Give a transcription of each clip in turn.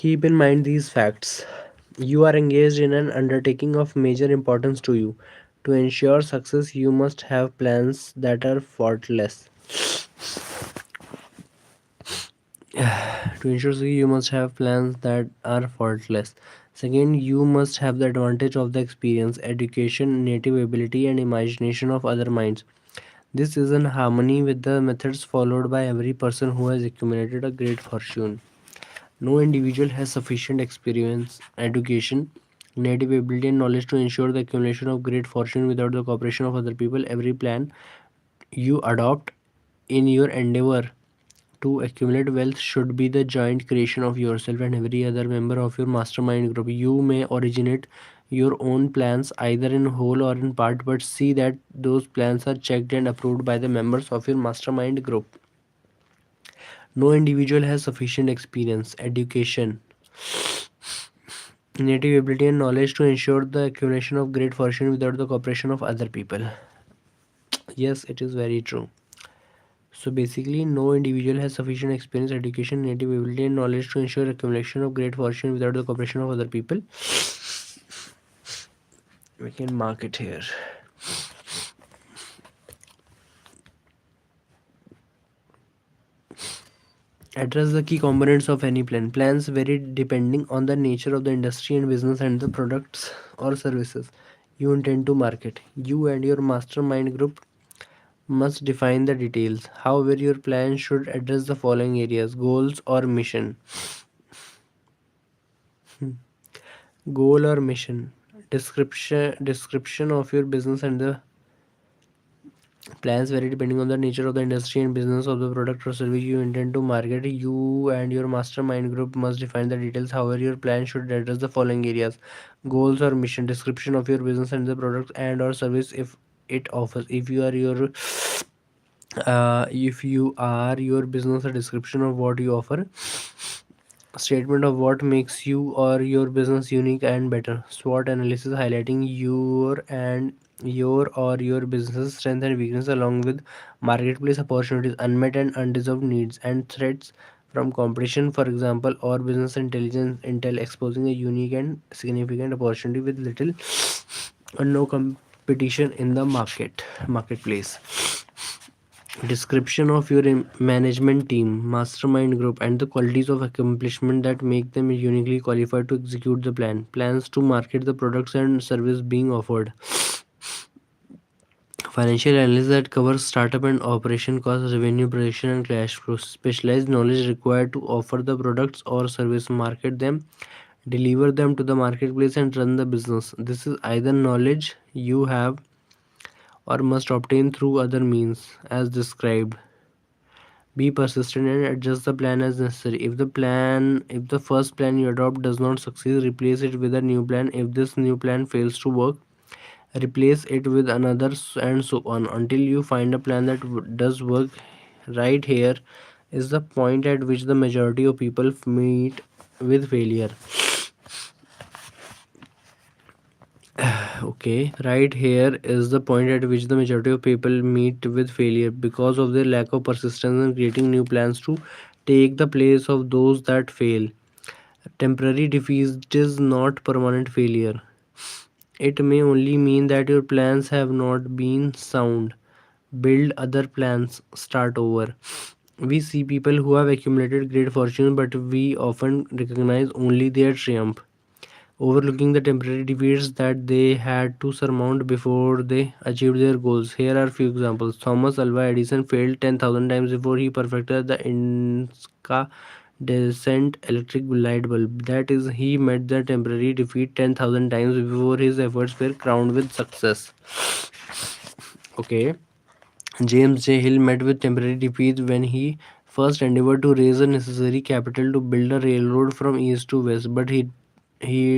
Keep in mind these facts. You are engaged in an undertaking of major importance to you. To ensure success, you must have plans that are faultless. To ensure success, you must have plans that are faultless. Second, you must have the advantage of the experience, education, native ability, and imagination of other minds. This is in harmony with the methods followed by every person who has accumulated a great fortune. No individual has sufficient experience, education, native ability, and knowledge to ensure the accumulation of great fortune without the cooperation of other people. Every plan you adopt in your endeavor to accumulate wealth should be the joint creation of yourself and every other member of your mastermind group. You may originate your own plans either in whole or in part, but see that those plans are checked and approved by the members of your mastermind group. No individual has sufficient experience, education, native ability, and knowledge to ensure the accumulation of great fortune without the cooperation of other people. Yes, it is very true. So basically, no individual has sufficient experience, education, native ability, and knowledge to ensure accumulation of great fortune without the cooperation of other people. We can mark it here. Address the key components of any plan. Plans vary depending on the nature of the industry and business and the products or services you intend to market. You and your mastermind group must define the details. However, your plan should address the following areas: goals or mission. Goal or mission. Description of your business and the plans vary depending on the nature of the industry and business of the product or service you intend to market. You and your mastermind group must define the details. However, your plan should address the following areas: goals or mission, description of your business and the product and or service if it offers. If you are your business, a description of what you offer, statement of what makes you or your business unique and better, SWOT analysis highlighting your business strength and weakness along with marketplace opportunities, unmet and undeserved needs, and threats from competition, for example, or business intelligence intel exposing a unique and significant opportunity with little or no competition in the marketplace. Description of your management team, mastermind group, and the qualities of accomplishment that make them uniquely qualified to execute the plan. Plans to market the products and service being offered. Financial analysis that covers startup and operation costs, revenue projection, and cash flow. Specialized knowledge required to offer the products or service, market them, deliver them to the marketplace, and run the business. This is either knowledge you have or must obtain through other means, as described. Be persistent and adjust the plan as necessary. If the first plan you adopt does not succeed, replace it with a new plan. If this new plan fails to work, replace it with another, and so on until you find a plan that does work. Right here is the point at which the majority of people meet with failure. Okay, right here is the point at which the majority of people meet with failure because of their lack of persistence in creating new plans to take the place of those that fail. Temporary defeat is not permanent failure. It may only mean that your plans have not been sound. Build other plans, start over. We see people who have accumulated great fortune, but we often recognize only their triumph, overlooking the temporary defeats that they had to surmount before they achieved their goals. Here are few examples. Thomas Alva Edison failed 10,000 times before he perfected the incandescent electric light bulb. That is, he met the temporary defeat 10,000 times before his efforts were crowned with success. Okay. James J. Hill met with temporary defeat when he first endeavored to raise the necessary capital to build a railroad from east to west, but he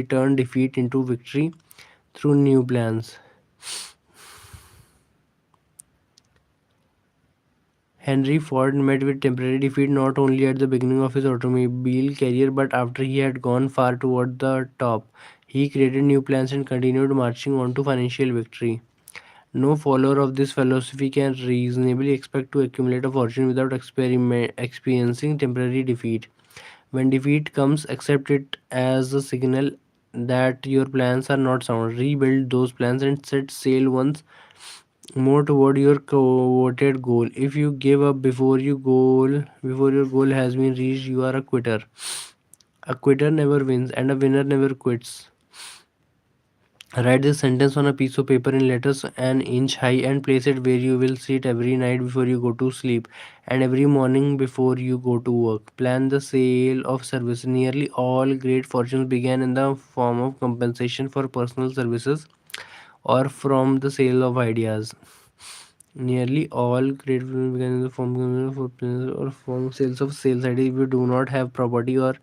turned defeat into victory through new plans. Henry Ford met with temporary defeat not only at the beginning of his automobile career but after he had gone far toward the top. He created new plans and continued marching on to financial victory. No follower of this philosophy can reasonably expect to accumulate a fortune without experiencing temporary defeat. When defeat comes, accept it as a signal that your plans are not sound. Rebuild those plans and set sail once more toward your coveted goal. If you give up before your goal has been reached, you are a quitter. A quitter never wins, and a winner never quits. Write this sentence on a piece of paper in letters an inch high and place it where you will see it every night before you go to sleep and every morning before you go to work. Plan the sale of service. Nearly all great fortunes began in the form of compensation for personal services or from the sale of ideas. Nearly all great fortunes began in the form of or from sales of sales ideas. If you do not have property or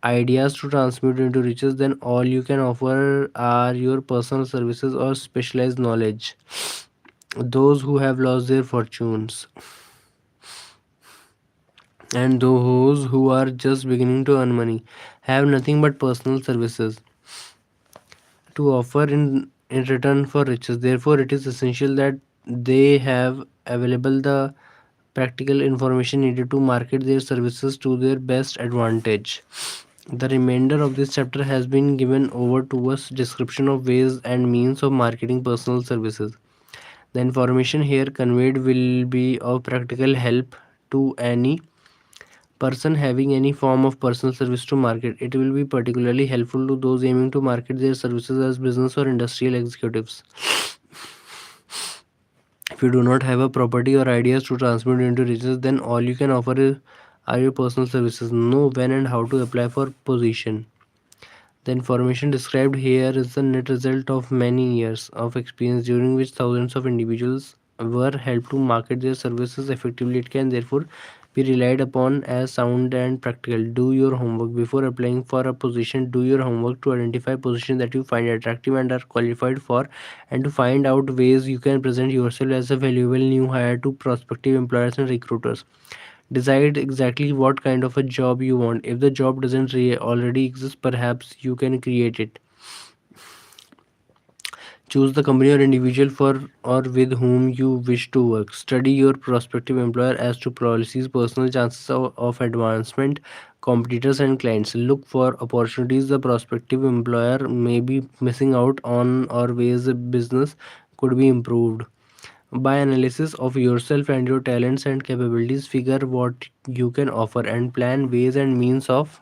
ideas to transmute into riches, then all you can offer are your personal services or specialized knowledge. Those who have lost their fortunes and those who are just beginning to earn money have nothing but personal services to offer in return for riches. Therefore, it is essential that they have available the practical information needed to market their services to their best advantage. The remainder of this chapter has been given over to a description of ways and means of marketing personal services. The information here conveyed will be of practical help to any person having any form of personal service to market. It will be particularly helpful to those aiming to market their services as business or industrial executives. If you do not have a property or ideas to transmit into riches, then all you can offer are your personal services. Know when and how to apply for position. The information described here is the net result of many years of experience during which thousands of individuals were helped to market their services effectively. It can therefore be relied upon as sound and practical. Do your homework before applying for a position. Do your homework to identify positions that you find attractive and are qualified for, and to find out ways you can present yourself as a valuable new hire to prospective employers and recruiters. Decide exactly what kind of a job you want. If the job doesn't already exist, perhaps you can create it. Choose the company or individual for or with whom you wish to work. Study your prospective employer as to policies, personal chances of advancement, competitors, and clients. Look for opportunities the prospective employer may be missing out on or ways the business could be improved. By analysis of yourself and your talents and capabilities, figure what you can offer and plan ways and means of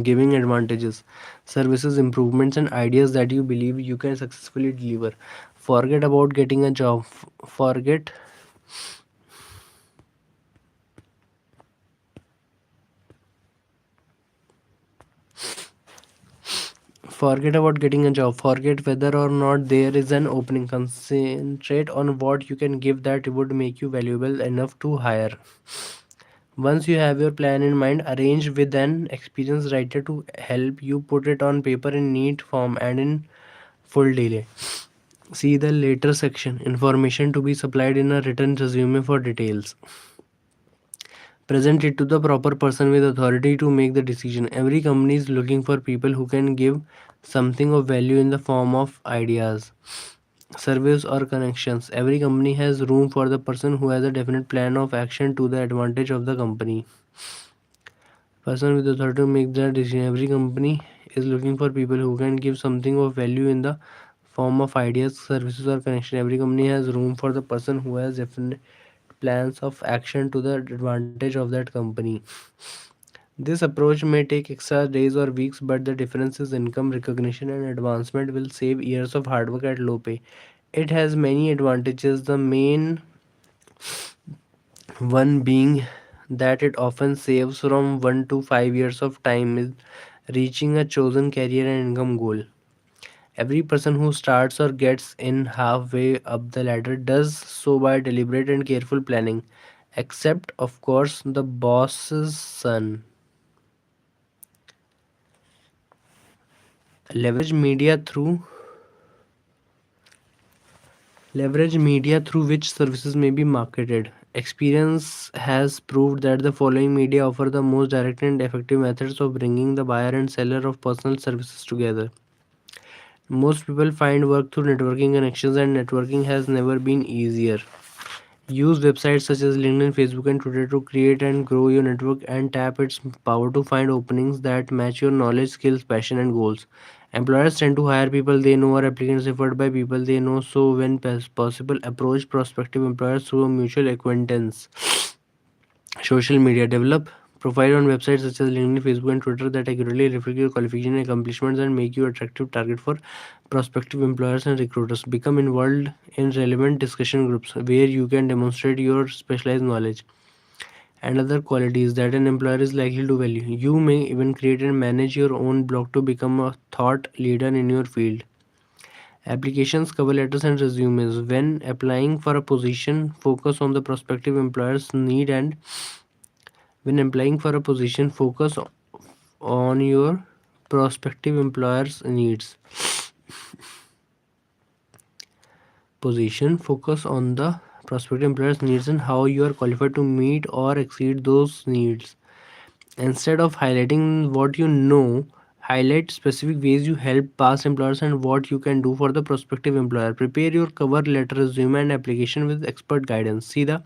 giving advantages, services, improvements, and ideas that you believe you can successfully deliver. Forget about getting a job. Forget about getting a job. Forget whether or not there is an opening. Concentrate on what you can give that would make you valuable enough to hire. Once you have your plan in mind, arrange with an experienced writer to help you put it on paper in neat form and in full delay. See the later section. Information to be supplied in a written resume for details. Present it to the proper person with authority to make the decision. Every company is looking for people who can give something of value in the form of ideas, service, or connections. Every company has room for the person who has a definite plan of action to the advantage of the company. Person with authority to make the decision. Every company is looking for people who can give something of value in the form of ideas, services, or connection. Every company has room for the person who has definite plans of action to the advantage of that company. This approach may take extra days or weeks, but the difference is income, recognition, and advancement will save years of hard work at low pay. It has many advantages, the main one being that it often saves from 1 to 5 years of time in reaching a chosen career and income goal. Every person who starts or gets in halfway up the ladder does so by deliberate and careful planning, except, of course, the boss's son. Leverage media through Leverage media through which services may be marketed. Experience has proved that the following media offer the most direct and effective methods of bringing the buyer and seller of personal services together. Most people find work through networking connections, and networking has never been easier. Use websites such as LinkedIn, Facebook, and Twitter to create and grow your network and tap its power to find openings that match your knowledge, skills, passion, and goals. Employers tend to hire people they know or applicants referred by people they know, so when possible, approach prospective employers through a mutual acquaintance. Social media develop profile on websites such as LinkedIn, Facebook, and Twitter that accurately reflect your qualification and accomplishments and make you attractive target for prospective employers and recruiters. Become involved in relevant discussion groups where you can demonstrate your specialized knowledge and other qualities that an employer is likely to value. You may even create and manage your own blog to become a thought leader in your field. Applications, cover letters, and resumes. When applying for a position, focus on the prospective employer's need and when applying for a position, focus on your prospective employer's needs. Position, focus on the prospective employer's needs and how you are qualified to meet or exceed those needs. Instead of highlighting what you know, highlight specific ways you help past employers and what you can do for the prospective employer. Prepare your cover letter, resume, and application with expert guidance. See the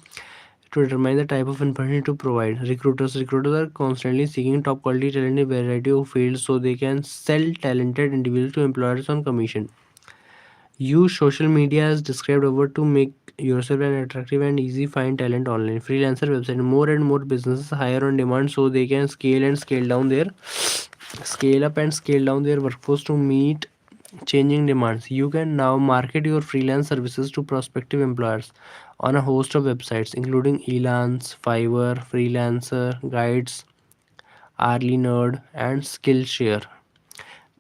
to determine the type of information to provide. Recruiters are constantly seeking top quality talent in a variety of fields so they can sell talented individuals to employers on commission. Use social media as described above to make yourself an attractive and easy find talent online. Freelancer website. More and more businesses hire on demand so they can scale up and scale down their workforce to meet changing demands. You can now market your freelance services to prospective employers on a host of websites, including Elance, Fiverr, Freelancer, Guides, Arly Nerd, and Skillshare.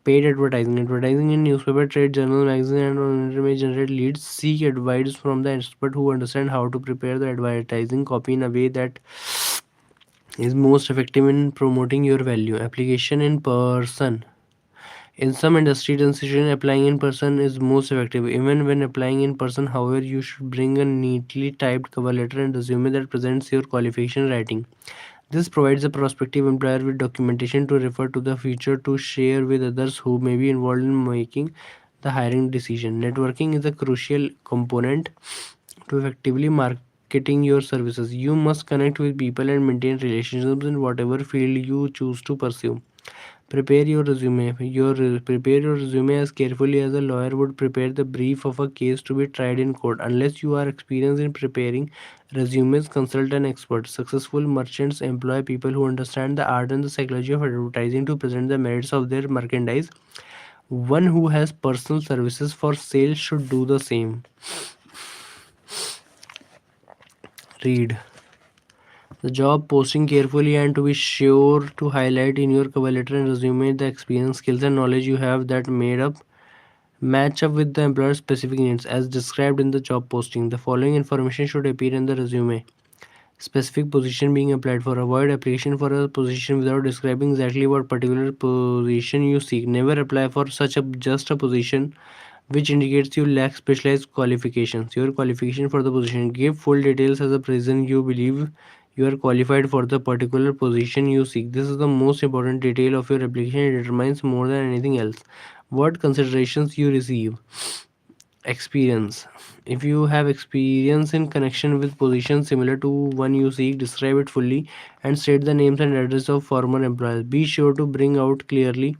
Paid advertising. Advertising in newspaper, trade journal, magazine, and on internet may generate leads. Seek advice from the expert who understand how to prepare the advertising copy in a way that is most effective in promoting your value. Application in person. In some industries and situations, applying in person is most effective. Even when applying in person, however, you should bring a neatly typed cover letter and resume that presents your qualification writing. This provides a prospective employer with documentation to refer to the future to share with others who may be involved in making the hiring decision. Networking is a crucial component to effectively marketing your services. You must connect with people and maintain relationships in whatever field you choose to pursue. Prepare your resume. Prepare your resume as carefully as a lawyer would prepare the brief of a case to be tried in court. Unless you are experienced in preparing resumes, consult an expert. Successful merchants employ people who understand the art and the psychology of advertising to present the merits of their merchandise. One who has personal services for sale should do the same. Read the job posting carefully and to be sure to highlight in your cover letter and resume the experience, skills, and knowledge you have that made up match up with the employer's specific needs as described in the job posting. The following information should appear in the resume. Specific position being applied for. Avoid application for a position without describing exactly what particular position you seek. Never apply for such a just a position which indicates you lack specialized qualifications. Your qualification for the position. Give full details as a reason you believe you are qualified for the particular position you seek. This is the most important detail of your application. It determines more than anything else what considerations you receive. Experience. If you have experience in connection with positions similar to one you seek, describe it fully and state the names and address of former employers. Be sure to bring out clearly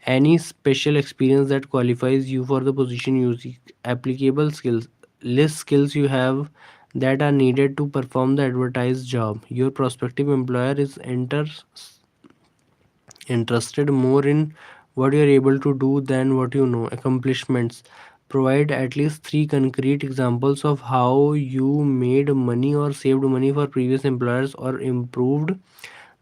any special experience that qualifies you for the position you seek. Applicable skills. List skills you have that are needed to perform the advertised job. Your prospective employer is interested more in what you are able to do than what you know. Accomplishments. Provide at least three concrete examples of how you made money or saved money for previous employers or improved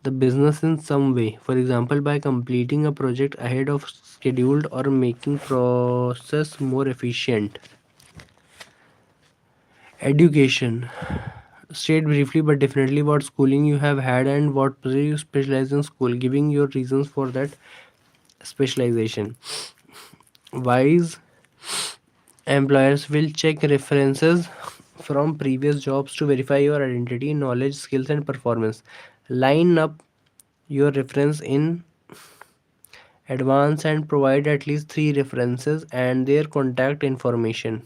the business in some way. For example, by completing a project ahead of scheduled or making process more efficient. Education. State briefly but definitely what schooling you have had and what you specialize in school, giving your reasons for that specialization. Wise employers will check references from previous jobs to verify your identity, knowledge, skills, and performance. Line up your reference in advance and provide at least three references and their contact information.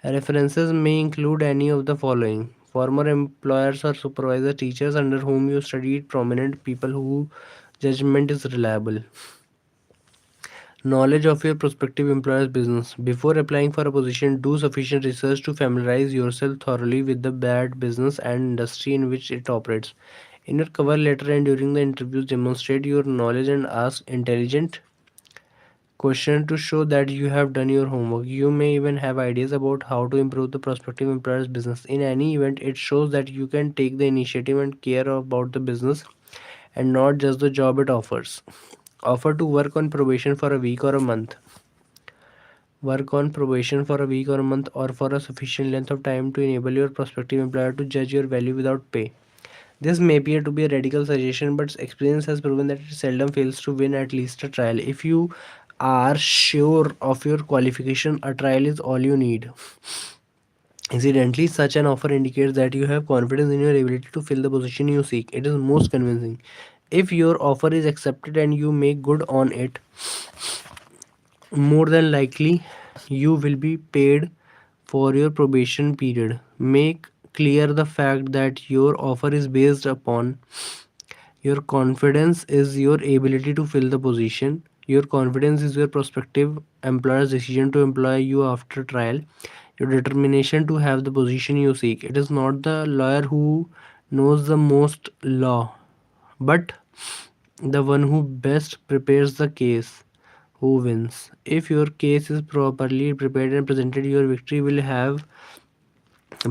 References may include any of the following: former employers or supervisor, teachers under whom you studied, prominent people whose judgment is reliable. Knowledge of your prospective employer's business. Before applying for a position, do sufficient research to familiarize yourself thoroughly with the bad business and industry in which it operates. In your cover letter and during the interviews, demonstrate your knowledge and ask intelligent questions to show that you have done your homework. You may even have ideas about how to improve the prospective employer's business. In any event, it shows that you can take the initiative and care about the business and not just the job it offers. Offer to work on probation for a week or a month. Work on probation for a week or a month or for a sufficient length of time to enable your prospective employer to judge your value without pay. This may appear to be a radical suggestion, but experience has proven that it seldom fails to win at least a trial. If you are sure of your qualification, a trial is all you need. Incidentally, such an offer indicates that you have confidence in your ability to fill the position you seek. It is most convincing. If your offer is accepted and you make good on it, more than likely you will be paid for your probation period. Make clear the fact that your offer is based upon your confidence is your ability to fill the position. Your confidence is your prospective employer's decision to employ you after trial. Your determination to have the position you seek. It is not the lawyer who knows the most law, but the one who best prepares the case who wins. If your case is properly prepared and presented, your victory will have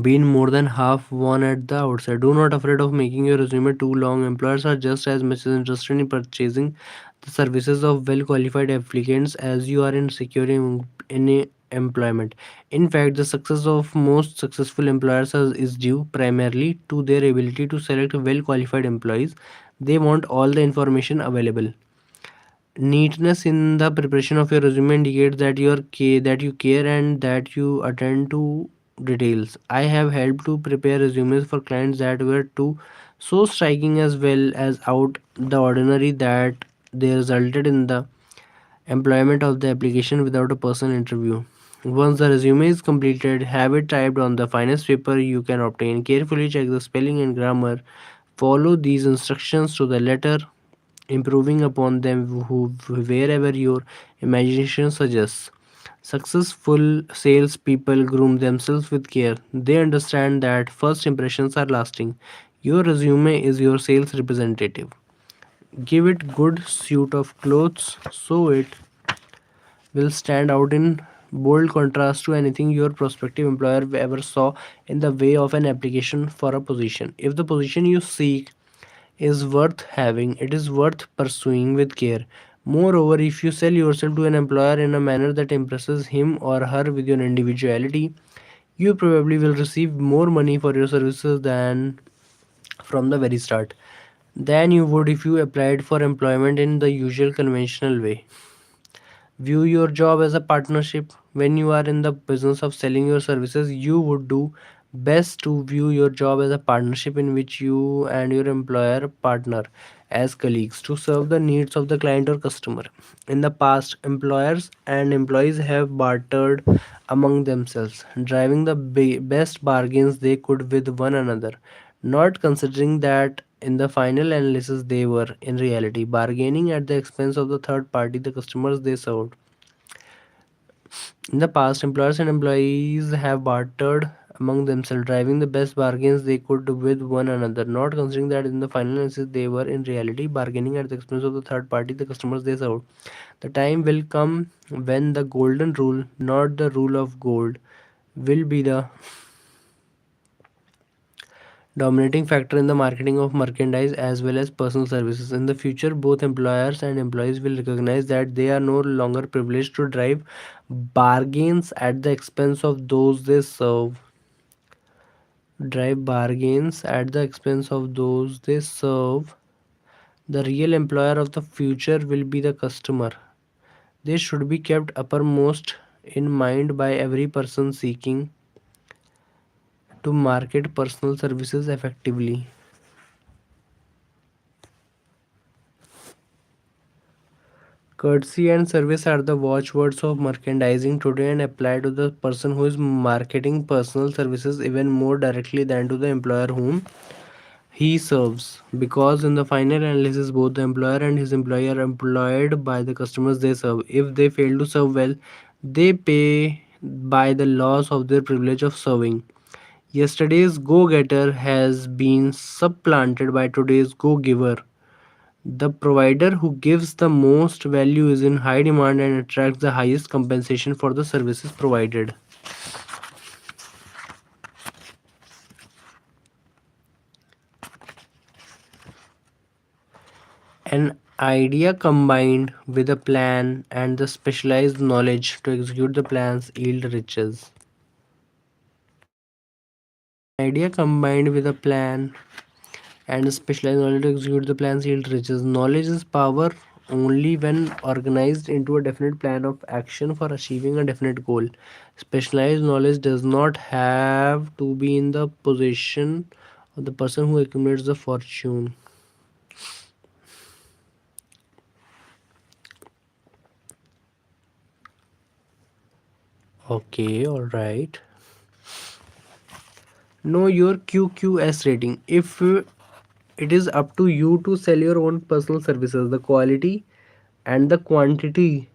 been more than half won at the outset. Do not afraid of making your resume too long. Employers are just as much interested in purchasing the services of well qualified applicants as you are in securing any employment. In fact, the success of most successful employers is due primarily to their ability to select well qualified employees. They want all the information available. Neatness in the preparation of your resume indicates that that you care and that you attend to details. I have helped to prepare resumes for clients that were too so striking as well as out the ordinary that they resulted in the employment of the application without a personal interview. Once the resume is completed, have it typed on the finest paper you can obtain. Carefully check the spelling and grammar. Follow these instructions to the letter, improving upon them wherever your imagination suggests. Successful salespeople groom themselves with care. They understand that first impressions are lasting. Your resume is your sales representative. Give it good suit of clothes so it will stand out in bold contrast to anything your prospective employer ever saw in the way of an application for a position. If the position you seek is worth having, it is worth pursuing with care. Moreover, if you sell yourself to an employer in a manner that impresses him or her with your individuality, you probably will receive more money for your services than from the very start than you would if you applied for employment in the usual conventional way. View your job as a partnership. When you are in the business of selling your services, you would do best to view your job as a partnership in which you and your employer partner as colleagues to serve the needs of the client or customer. In the past, employers and employees have bartered among themselves, driving the best bargains they could with one another, not considering that in the final analysis they were in reality bargaining at the expense of the third party, the customers they served. In the past, employers and employees have bartered among themselves, driving the best bargains they could with one another, not considering that in the final analysis they were in reality bargaining at the expense of the third party, the customers they served. The time will come when the golden rule, not the rule of gold, will be the dominating factor in the marketing of merchandise as well as personal services. In the future, both employers and employees will recognize that they are no longer privileged to drive bargains at the expense of those they serve. Drive bargains at the expense of those they serve. The real employer of the future will be the customer. This should be kept uppermost in mind by every person seeking to market personal services effectively. Courtesy and service are the watchwords of merchandising today and apply to the person who is marketing personal services even more directly than to the employer whom he serves. Because in the final analysis, both the employer and his employee are employed by the customers they serve. If they fail to serve well, they pay by the loss of their privilege of serving. Yesterday's go getter has been supplanted by today's go giver. The provider who gives the most value is in high demand and attracts the highest compensation for the services provided. An idea combined with a plan and the specialized knowledge to execute the plans yield riches. Idea combined with a plan and specialized knowledge to execute the plans yield riches. Knowledge is power only when organized into a definite plan of action for achieving a definite goal. Specialized knowledge does not have to be in the possession of the person who accumulates the fortune. Okay, all right. Know your QQS rating. If it is up to you to sell your own personal services, the quality and the quantity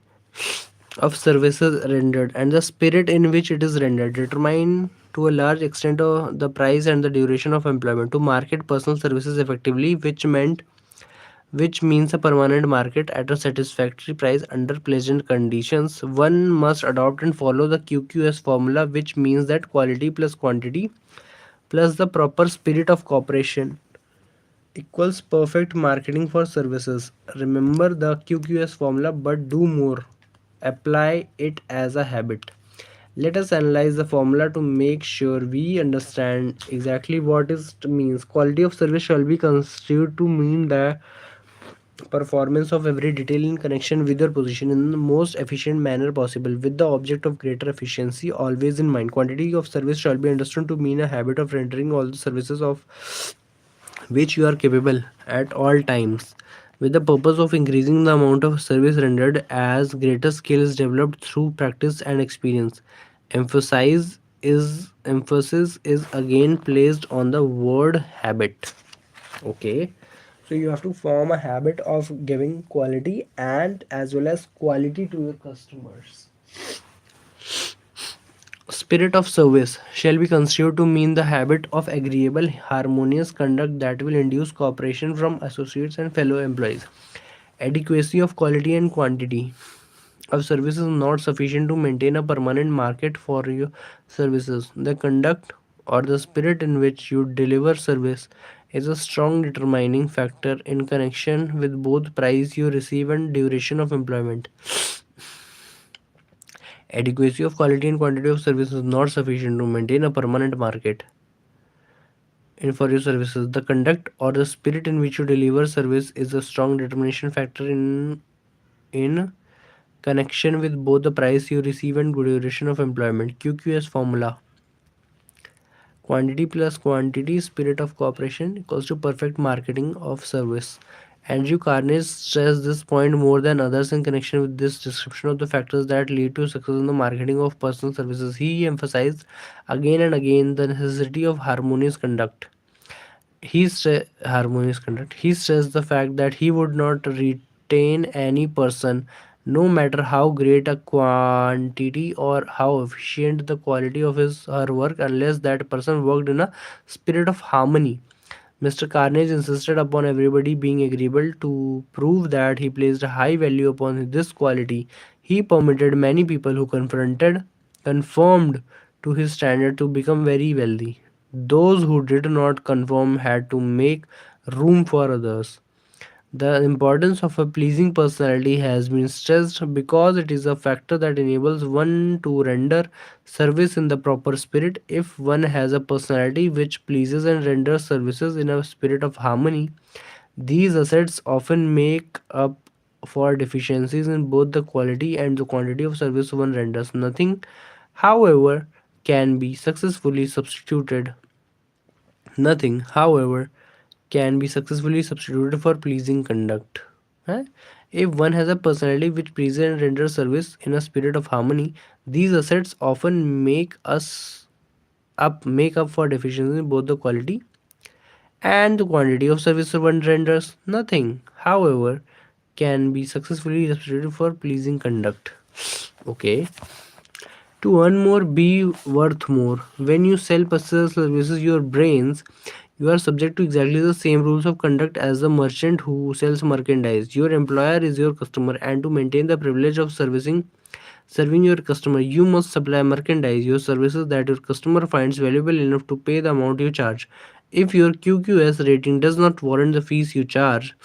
of services rendered and the spirit in which it is rendered determine to a large extent the price and the duration of employment. To market personal services effectively, which means a permanent market at a satisfactory price under pleasant conditions, one must adopt and follow the QQS formula, which means that quality plus quantity plus the proper spirit of cooperation equals perfect marketing for services. Remember the QQS formula, but do more. Apply it as a habit. Let us analyze the formula to make sure we understand exactly what it means. Quality of service shall be construed to mean the performance of every detail in connection with your position in the most efficient manner possible, with the object of greater efficiency always in mind. Quantity of service shall be understood to mean a habit of rendering all the services of which you are capable at all times, with the purpose of increasing the amount of service rendered as greater skill is developed through practice and experience. Emphasis is again placed on the word habit. Okay, so you have to form a habit of giving quality and as well as quality to your customers. Spirit of service shall be construed to mean the habit of agreeable, harmonious conduct that will induce cooperation from associates and fellow employees. Adequacy of quality and quantity of services is not sufficient to maintain a permanent market for your services. The conduct or the spirit in which you deliver service is a strong determining factor in connection with both price you receive and duration of employment. Adequacy of quality and quantity of service is not sufficient to maintain a permanent market in for your services. The conduct or the spirit in which you deliver service is a strong determination factor in connection with both the price you receive and duration of employment. QQS formula: quantity plus quantity, spirit of cooperation equals to perfect marketing of service. Andrew Carnegie stressed this point more than others in connection with this description of the factors that lead to success in the marketing of personal services. He emphasized again and again the necessity of harmonious conduct. He stressed the fact that he would not retain any person, no matter how great a quantity or how efficient the quality of his her work, unless that person worked in a spirit of harmony. Mr. Carnage insisted upon everybody being agreeable. To prove that he placed a high value upon this quality, he permitted many people who conformed to his standard to become very wealthy. Those who did not conform had to make room for others. The importance of a pleasing personality has been stressed because it is a factor that enables one to render service in the proper spirit. If one has a personality which pleases and renders services in a spirit of harmony, these assets often make up for deficiencies in both the quality and the quantity of service one renders. Nothing, however, can be successfully substituted. Nothing, however, can be successfully substituted for pleasing conduct. Huh? If one has a personality which pleases and renders service in a spirit of harmony, these assets often make up for deficiencies in both the quality and the quantity of service one renders. Nothing, however, can be successfully substituted for pleasing conduct. Okay. To earn more, be worth more. When you sell personal services, your brains, you are subject to exactly the same rules of conduct as the merchant who sells merchandise. Your employer is your customer, and to maintain the privilege of serving your customer, you must supply merchandise, your services that your customer finds valuable enough to pay the amount you charge. If your QQS rating does not warrant the fees you charge,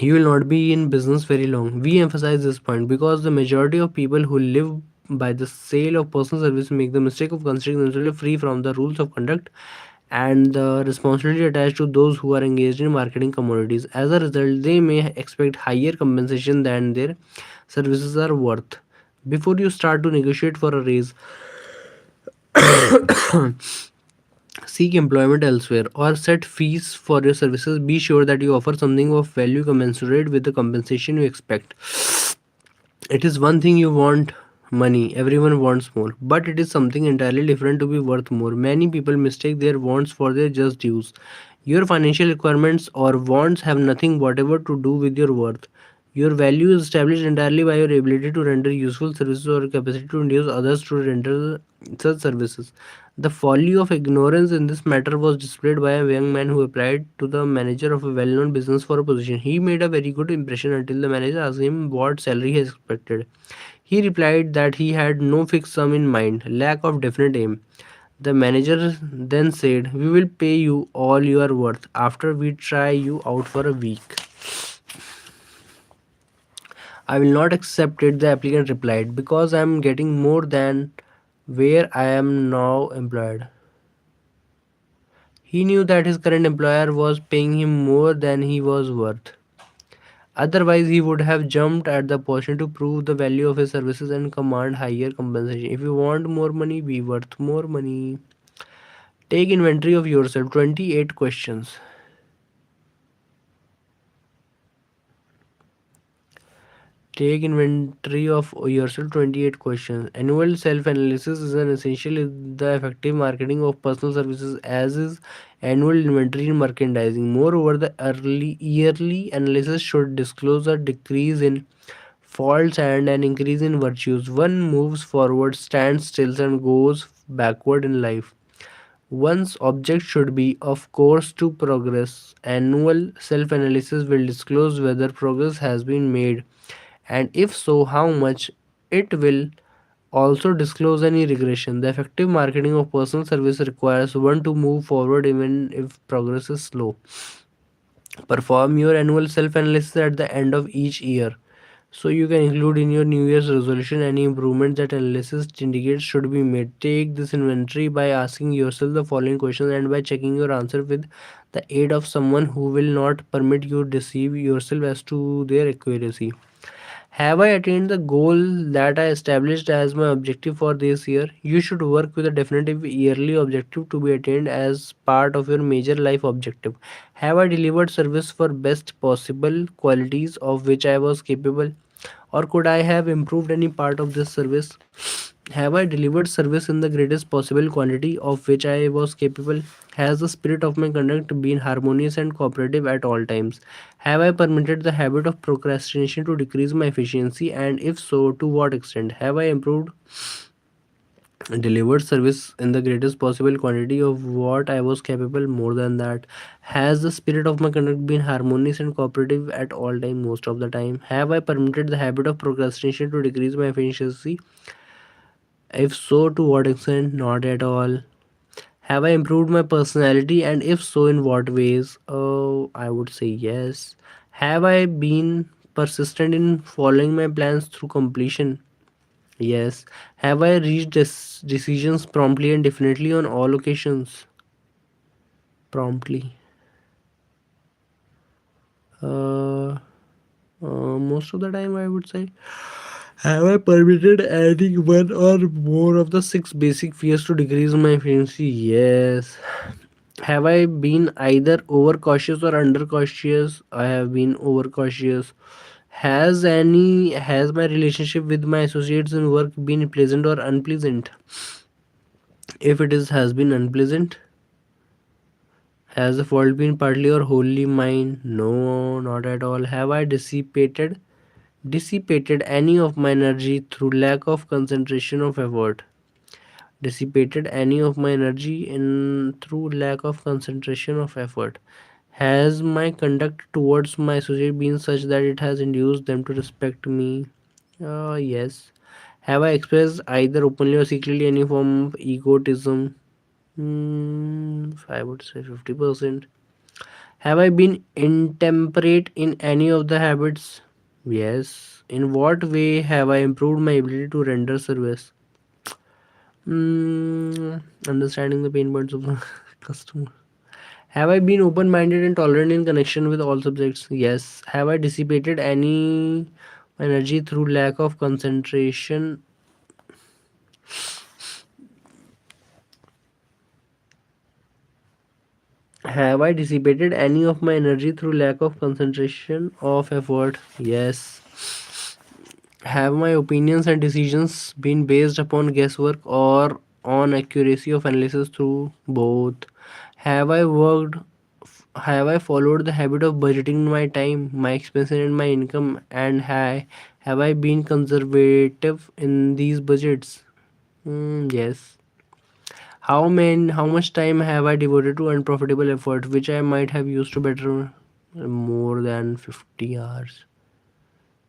you will not be in business very long. We emphasize this point because the majority of people who live by the sale of personal service make the mistake of considering themselves free from the rules of conduct and the responsibility attached to those who are engaged in marketing commodities. As a result, they may expect higher compensation than their services are worth. Before you start to negotiate for a raise, seek employment elsewhere, or set fees for your services, be sure that you offer something of value commensurate with the compensation you expect. It is one thing you want money, everyone wants more, but it is something entirely different to be worth more. Many people mistake their wants for their just dues. Your financial requirements or wants have nothing whatever to do with your worth. Your value is established entirely by your ability to render useful services or capacity to induce others to render such services. The folly of ignorance in this matter was displayed by a young man who applied to the manager of a well known business for a position. He made a very good impression until the manager asked him what salary he expected. He replied that he had no fixed sum in mind, lack of definite aim. The manager then said, "We will pay you all you are worth after we try you out for a week." "I will not accept it," the applicant replied, "because I am getting more than where I am now employed." He knew that his current employer was paying him more than he was worth. Otherwise, he would have jumped at the opportunity to prove the value of his services and command higher compensation. If you want more money, be worth more money. Take inventory of yourself. 28 questions. Take inventory of yourself. 28 questions. Annual self analysis is an essential in the effective marketing of personal services, as is annual inventory in merchandising. Moreover, the early yearly analysis should disclose a decrease in faults and an increase in virtues. One moves forward, stands still, and goes backward in life. One's object should be, of course, to progress. Annual self analysis will disclose whether progress has been made, and if so, how much. It will also disclose any regression. The effective marketing of personal service requires one to move forward even if progress is slow. Perform your annual self analysis at the end of each year, so you can include in your New Year's resolution any improvements that analysis indicates should be made. Take this inventory by asking yourself the following questions and by checking your answer with the aid of someone who will not permit you deceive yourself as to their accuracy. Have I attained the goal that I established as my objective for this year? You should work with a definitive yearly objective to be attained as part of your major life objective. Have I delivered service for best possible qualities of which I was capable? Or could I have improved any part of this service? Have I delivered service in the greatest possible quantity of which I was capable? Has the spirit of my conduct been harmonious and cooperative at all times? Have I permitted the habit of procrastination to decrease my efficiency, and if so, to what extent? Have I improved delivered service in the greatest possible quantity of what I was capable? More than that, has the spirit of my conduct been harmonious and cooperative at all time, most of the time? Have I permitted the habit of procrastination to decrease my efficiency? If so, to what extent? Not at all. Have I improved my personality, and if so, in what ways? Oh, I would say yes. Have I been persistent in following my plans through completion? Yes. Have I reached decisions promptly and definitely on all occasions? Promptly. Uh, Most of the time, I would say. Have I permitted adding one or more of the six basic fears to decrease my efficiency? Yes. Have I been either overcautious or undercautious? I have been overcautious. Has my relationship with my associates in work been pleasant or unpleasant? If it is has been unpleasant, has the fault been partly or wholly mine? No, not at all. Have I dissipated any of my energy through lack of concentration of effort? Dissipated any of my energy in through lack of concentration of effort? Has my conduct towards my associate been such that it has induced them to respect me? Yes. Have I expressed either openly or secretly any form of egotism? I would say 50%. Have I been intemperate in any of the habits? Yes. In what way have I improved my ability to render service? Understanding the pain points of the customer. Have I been open minded and tolerant in connection with all subjects? Yes. Have I dissipated any energy through lack of concentration? Have I dissipated any of my energy through lack of concentration of effort? Yes. Have my opinions and decisions been based upon guesswork or on accuracy of analysis through both? Have I worked have I followed the habit of budgeting my time, my expenses and my income, and have I been conservative in these budgets? Yes. How much time have I devoted to unprofitable effort which I might have used to better? More than 50 hours,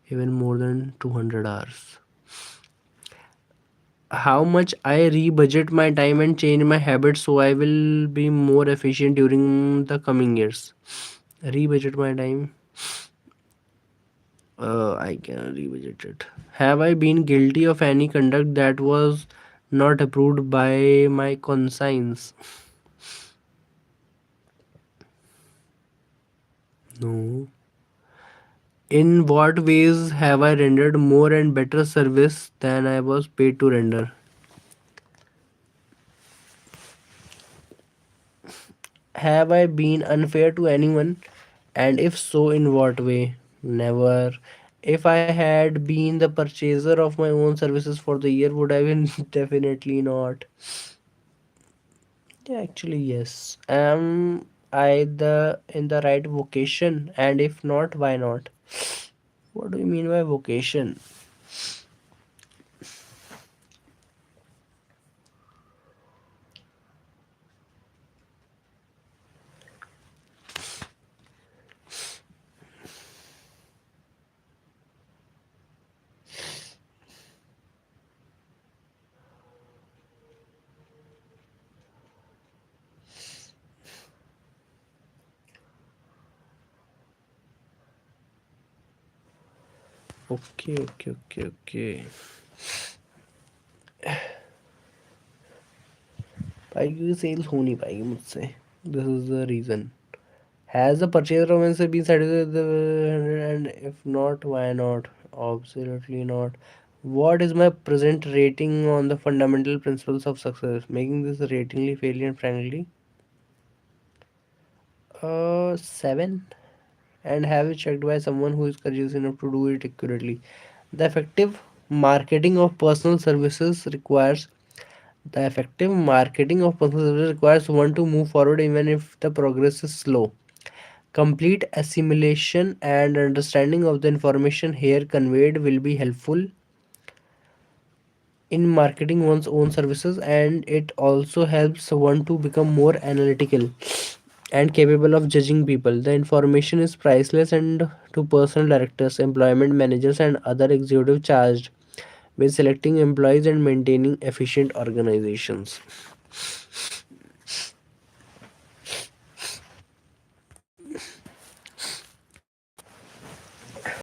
even more than 200 hours. How much I rebudget my time and change my habits so I will be more efficient during the coming years. Rebudget my time. I can rebudget it. Have I been guilty of any conduct that was not approved by my conscience? No. In what ways have I rendered more and better service than I was paid to render? Have I been unfair to anyone? And if so, in what way? Never. If I had been the purchaser of my own services for the year, would I been? Definitely not. Yeah, actually, yes. Am I the in the right vocation? And if not, why not? What do you mean by vocation? Okay, okay, okay, okay. भाई क्योंकि sales हो नहीं पाएगी मुझसे. This is the reason. Has the purchaser of answer been satisfied with the 100, and if not, why not? Absolutely not. What is my present rating on the fundamental principles of success? Making this ratingly fairly and frankly. 7. And have you checked by someone who is courageous enough to do it accurately? The effective marketing of personal services requires the effective marketing of personal services requires one to move forward even if the progress is slow. Complete assimilation and understanding of the information here conveyed will be helpful in marketing one's own services, and it also helps one to become more analytical and capable of judging people. The information is priceless and to personal directors, employment managers, and other executives charged with selecting employees and maintaining efficient organizations.